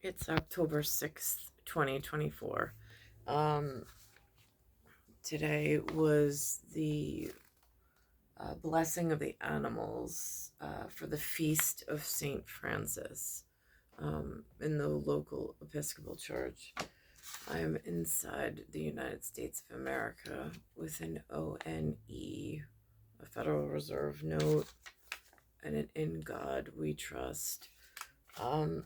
It's October 6th, 2024. Um, Today was the blessing of the animals for the feast of St. Francis in the local Episcopal Church. I'm inside the United States of America with an ONE, a Federal Reserve note, and an In God We Trust. Um,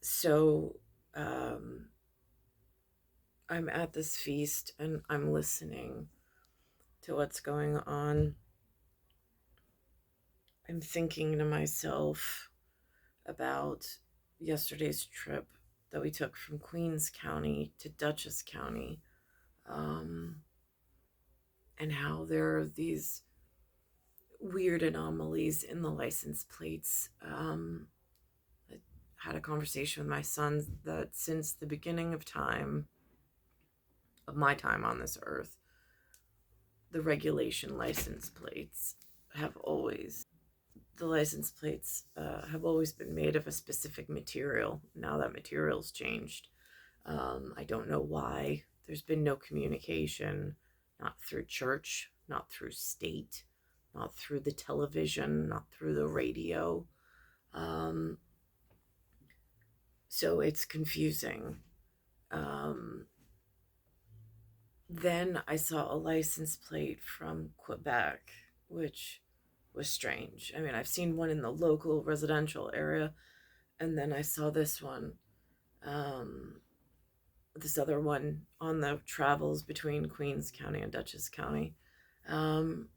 so, um, I'm at this feast and I'm listening to what's going on. I'm thinking to myself about yesterday's trip that we took from Queens County to Dutchess County, um, and how there are these weird anomalies in the license plates. I had a conversation with my son that since the beginning of time, of my time on this earth, the regulation license plates have always the license plates have always been made of a specific material. Now that material's changed. I don't know why. There's been no communication, not through church, not through state, not through the television, not through the radio. Um, so it's confusing. Um, then I saw a license plate from Quebec, which was strange. I mean, I've seen one in the local residential area, and then I saw this one, um, this other one on the travels between Queens County and Dutchess County. Um,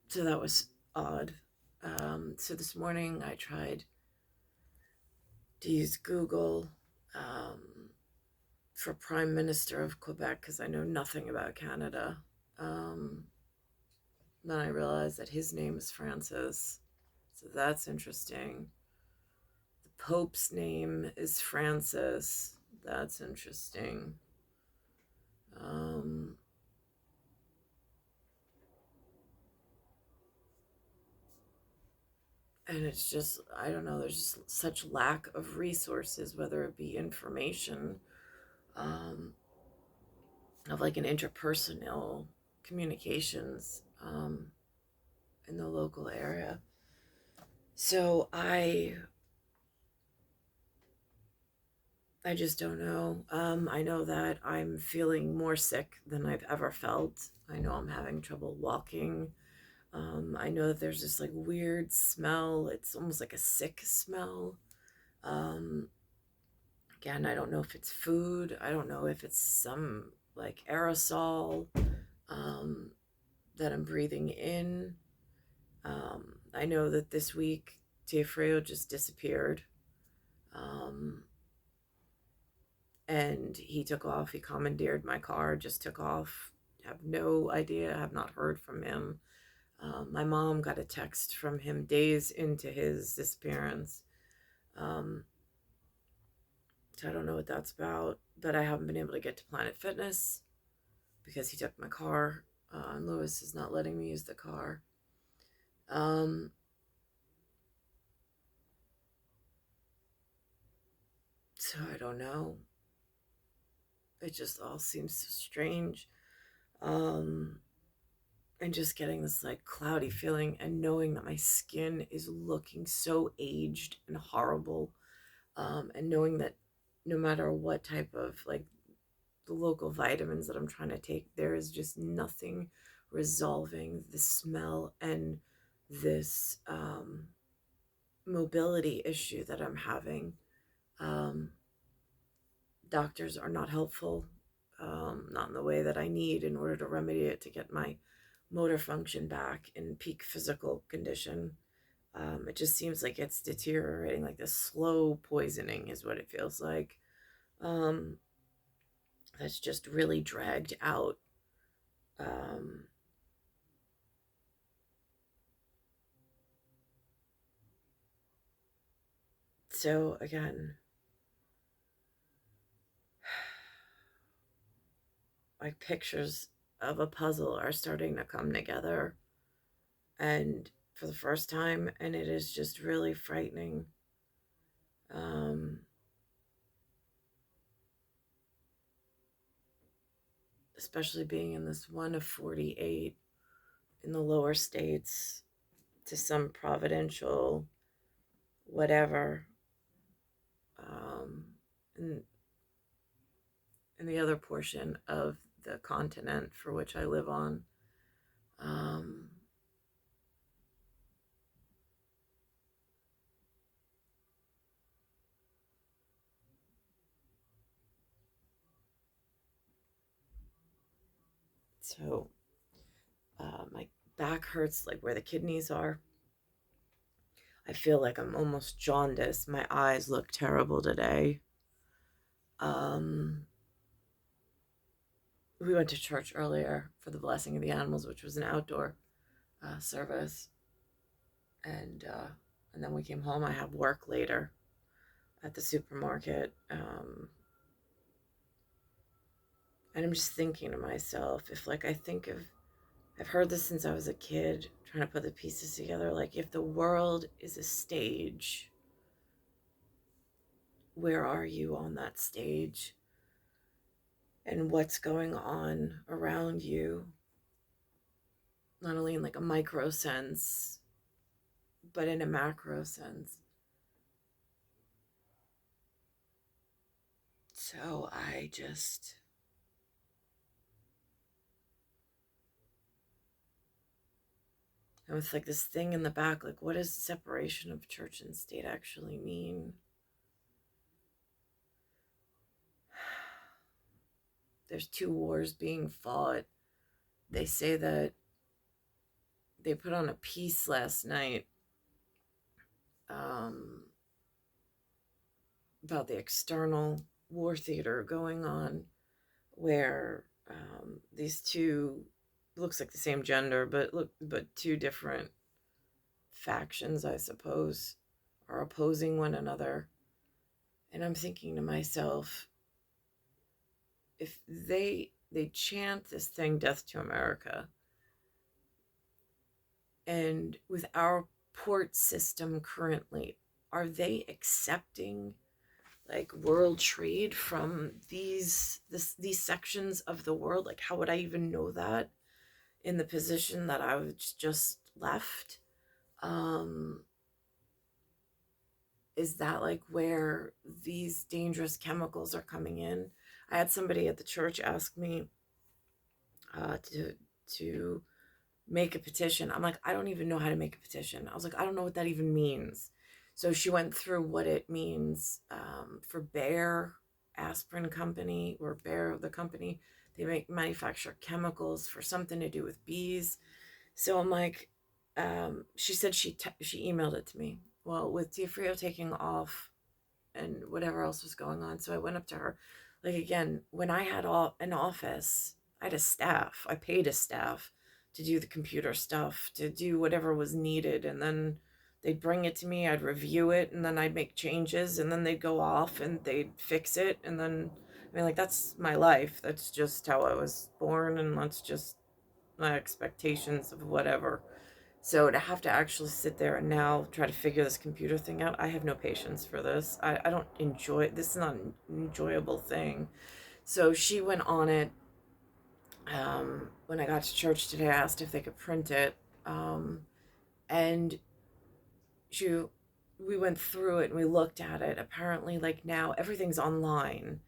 so that was odd. So this morning I tried to use Google um, for Prime Minister of Quebec because I know nothing about Canada. Um, then I realized that his name is Francis, so that's interesting. The Pope's name is Francis. That's interesting. Um, and it's just, I don't know, there's just such lack of resources, whether it be information, um, of like an interpersonal communications in the local area. So I just don't know. I know that I'm feeling more sick than I've ever felt. I know I'm having trouble walking. I know that there's this like weird smell. It's almost like a sick smell. Um, Again, I don't know if it's food. I don't know if it's some like aerosol um, that I'm breathing in. I know that this week Teofreo just disappeared. Um, and he took off. He commandeered my car, just took off. Have no idea. Have not heard from him. My mom got a text from him days into his disappearance. Um, so I don't know what that's about, but I haven't been able to get to Planet Fitness because he took my car. And Lewis is not letting me use the car. Um, so I don't know. It just all seems so strange. Um, and just getting this like cloudy feeling and knowing that my skin is looking so aged and horrible. And knowing that no matter what type of like the local vitamins that I'm trying to take, there is just nothing resolving the smell and this mobility issue that I'm having. Um, Doctors are not helpful, not in the way that I need in order to remedy it to get my motor function back in peak physical condition. It just seems like it's deteriorating, like this slow poisoning is what it feels like. Um, that's just really dragged out. Um, so again, like pictures of a puzzle are starting to come together, and for the first time, and it is just really frightening. Um, Especially being in this one of 48 in the lower states to some providential whatever, um, in, in the other portion of the continent for which I live on. Um, so my back hurts, like where the kidneys are. I feel like I'm almost jaundiced. My eyes look terrible today. Um, we went to church earlier for the blessing of the animals, which was an outdoor service, and then we came home. I have work later at the supermarket, and I'm just thinking to myself, if like I think of, I've heard this since I was a kid, trying to put the pieces together. Like if the world is a stage, where are you on that stage? And what's going on around you, not only in like a micro sense, but in a macro sense. So and with like this thing in the back, like what does separation of church and state actually mean? There's two wars being fought. They say that they put on a piece last night, um, about the external war theater going on, where these two, looks like the same gender, but two different factions, I suppose, are opposing one another. And I'm thinking to myself, if they chant this thing, death to America, and with our port system currently, are they accepting like world trade from these sections of the world? Like how would I even know that in the position that I was just left? um is that like where these dangerous chemicals are coming in? I had somebody at the church ask me to make a petition. I'm like, I don't even know how to make a petition. I was like, I don't know what that even means. So she went through what it means, for Bayer Aspirin Company, or Bayer, the company. They manufacture chemicals for something to do with bees. So I'm like, she said she emailed it to me. Well, with Diafrio taking off and whatever else was going on, so I went up to her. Like again, when I had an office, I had a staff. I paid a staff to do the computer stuff, to do whatever was needed, and then they'd bring it to me. I'd review it, and then I'd make changes, and then they'd go off and they'd fix it, and then I mean, like that's my life. That's just how I was born, and that's just my expectations of whatever. So to have to actually sit there and now try to figure this computer thing out, I have no patience for this. I don't enjoy this. Is not an enjoyable thing. So she went on it. When I got to church today, I asked if they could print it. And she, we went through it and we looked at it. Apparently, like now everything's online.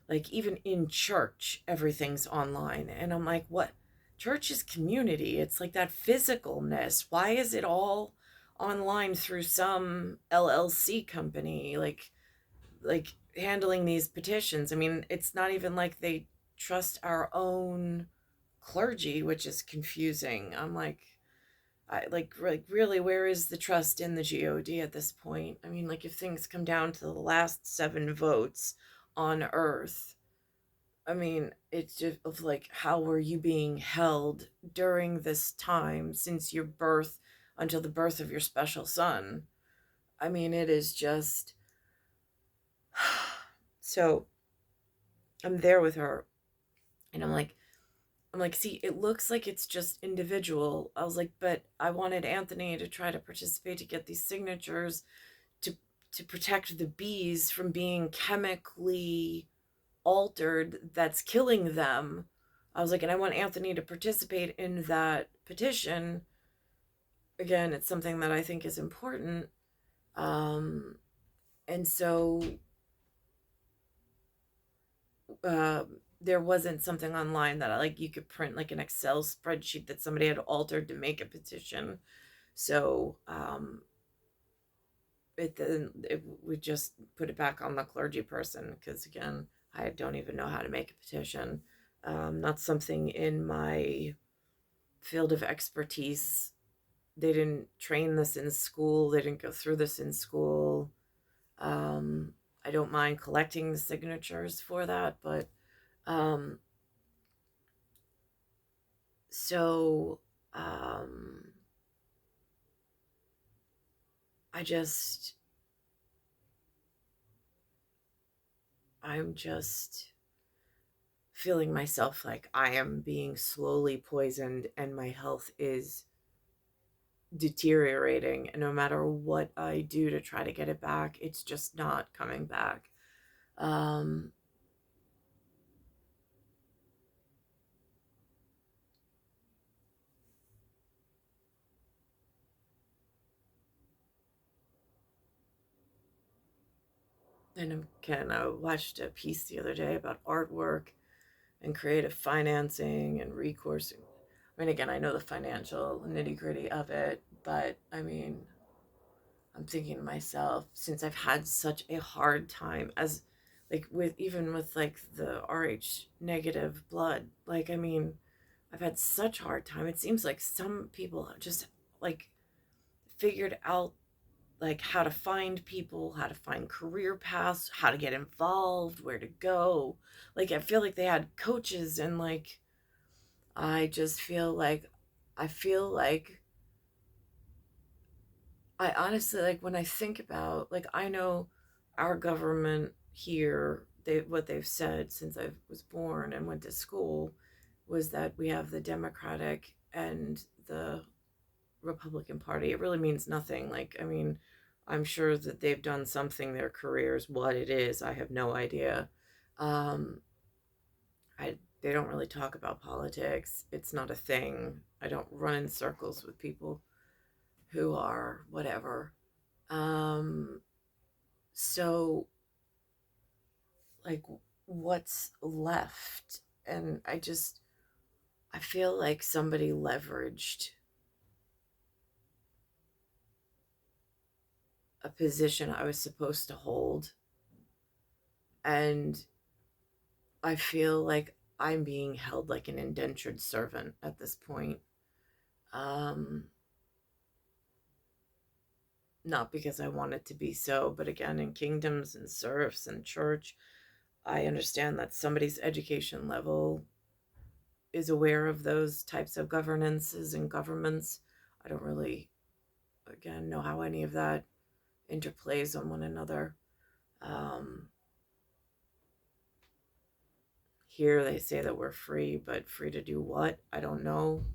Like even in church, everything's online. And I'm like, what? Church is community. It's like that physicalness. Why is it all online through some LLC company? Like handling these petitions. I mean, it's not even like they trust our own clergy, which is confusing. I'm like really, where is the trust in the God at this point? I mean, like if things come down to the last 7 votes on earth, I mean, it's just of like, how were you being held during this time since your birth until the birth of your special son? I mean, it is just so I'm there with her, and I'm like, I'm like, see, it looks like it's just individual. I was like, but I wanted Anthony to try to participate to get these signatures to to protect the bees from being chemically altered that's killing them. I was like, and I want Anthony to participate in that petition. Again, it's something that I think is important. Um, and so uh, there wasn't something online that like you could print like an Excel spreadsheet that somebody had altered to make a petition. So it then it, we just put it back on the clergy person because again, I don't even know how to make a petition. Not something in my field of expertise. They didn't train this in school. They didn't go through this in school. Um, I don't mind collecting the signatures for that, but um, so um, I just, I'm just feeling myself like I am being slowly poisoned and my health is deteriorating. And no matter what I do to try to get it back, it's just not coming back. Um, and again, I watched a piece the other day about artwork and creative financing and recourse. I mean, again, I know the financial nitty gritty of it, but I mean, I'm thinking to myself, since I've had such a hard time as like with even with like the RH negative blood, like I mean, I've had such a hard time. It seems like some people have just like figured out like how to find people, how to find career paths, how to get involved, where to go. Like I feel like they had coaches and like I just feel like I honestly like when I think about like I know our government here they what they've said since I was born and went to school was that we have the Democratic and the Republican Party. It really means nothing. Like I mean, I'm sure that they've done something their careers. What it is, I have no idea. Um, I they don't really talk about politics. It's not a thing. I don't run in circles with people who are whatever. Um, so like what's left? And I feel like somebody leveraged a position I was supposed to hold and I feel like I'm being held like an indentured servant at this point. Um, not because I want it to be so, but again, in kingdoms and serfs and church, I understand that somebody's education level is aware of those types of governances and governments. I don't really, again, know how any of that interplays on one another. Um, Here they say that we're free, but free to do what? I don't know.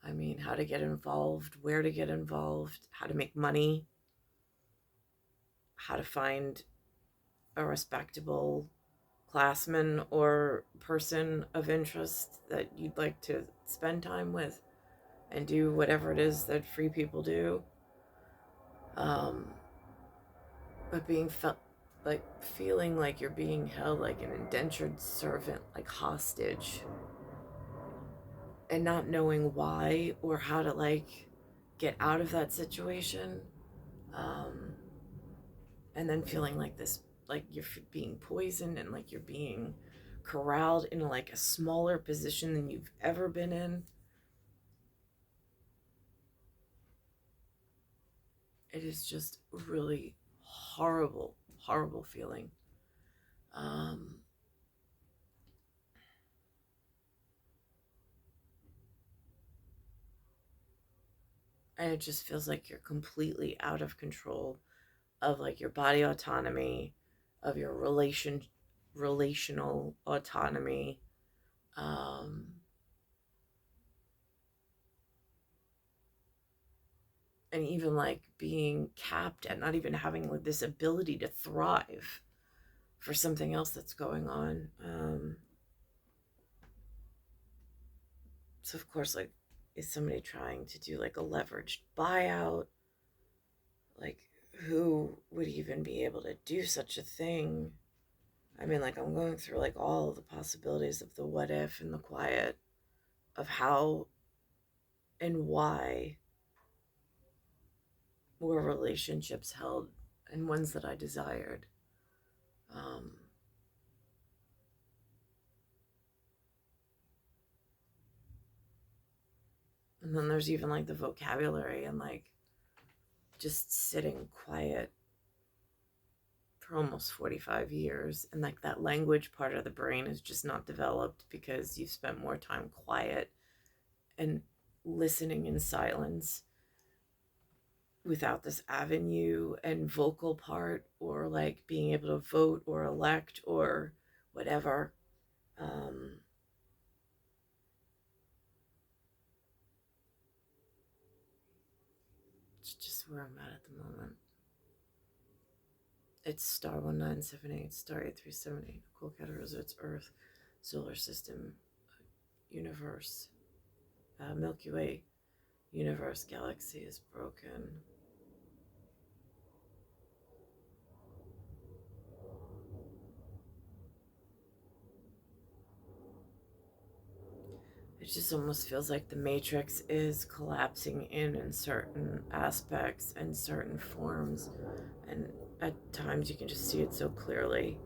I mean, how to get involved, where to get involved, how to make money, how to find a respectable classman or person of interest that you'd like to spend time with and do whatever it is that free people do. Um, but being felt like feeling like you're being held like an indentured servant, like hostage, and not knowing why or how to like get out of that situation. Um, and then feeling like this, like you're being poisoned and like you're being corralled in like a smaller position than you've ever been in. It is just really horrible, horrible feeling. Um, and it just feels like you're completely out of control of like your body autonomy, of your relational autonomy. Um, and even like being capped and not even having like this ability to thrive for something else that's going on. So of course, like, is somebody trying to do like a leveraged buyout? Like, who would even be able to do such a thing? I mean, like, I'm going through like all of the possibilities of the what if and the quiet of how and why were relationships held and ones that I desired. Um, and then there's even like the vocabulary and like just sitting quiet for almost 45 years. And like that language part of the brain is just not developed because you've spent more time quiet and listening in silence without this avenue and vocal part or like being able to vote or elect or whatever. Um, it's just where I'm at the moment. It's star 1978, star 8378, Kolkata, it's Earth, solar system, universe, Milky Way, universe, galaxy is broken. It just almost feels like the matrix is collapsing in certain aspects and certain forms, and at times you can just see it so clearly.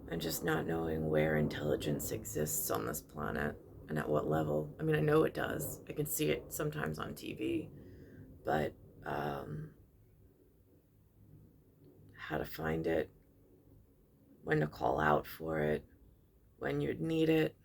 And just not knowing where intelligence exists on this planet and at what level. I mean, I know it does. I can see it sometimes on TV, but um, how to find it, when to call out for it, when you'd need it,